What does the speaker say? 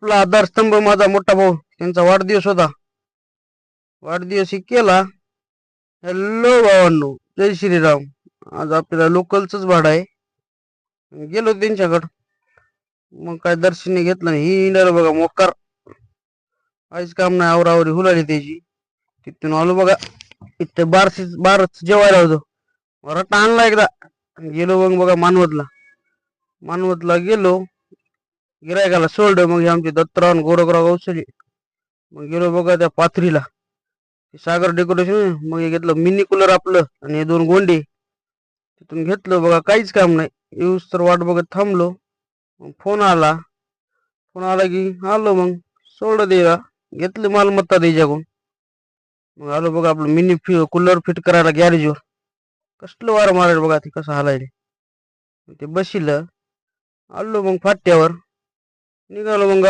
आपला आधारस्तंभ माझा मोठा भाऊ त्यांचा वाढदिवस होता. वाढदिवस ही केला. हॅलो भावांनो, जय श्रीराम. आज आपल्याला लोकलच भाडं आहे. गेलो त्यांच्याकडं. मग काय दर्शनी घेतलं नाही. ही इंडायला बघा मोकार. काहीच काम नाही, आवरावरी हुलाली त्याची. तिथून आलो बघा. इथं बारच जेवायला होतो. रट्टा आणला एकदा. गेलो मग बघा मानवतला गेलो. गिरायकाला सोडलं. मग हे आमचे दत्तराव गोरखराव गवसले. मग गेलो बघा त्या पाथरीला. सागर डेकोरेशन. मग हे घेतलं मिनी कूलर आपलं आणि हे 2 गोंडे. तिथून घेतलं बघा. काहीच काम नाही. येऊस तर वाट बघत थांबलो. फोन आला की आलो. मग सोडलं द्यायला. घेतली मालमत्ता द्यायच्याकडून. मग आलो बघा आपलं मिनी कूलर फिट करायला गॅरेजवर. कसलं वार मारेल बघा ते कसं हालायले. ते बसिलं. आलो मग फाट्यावर. निघालो मग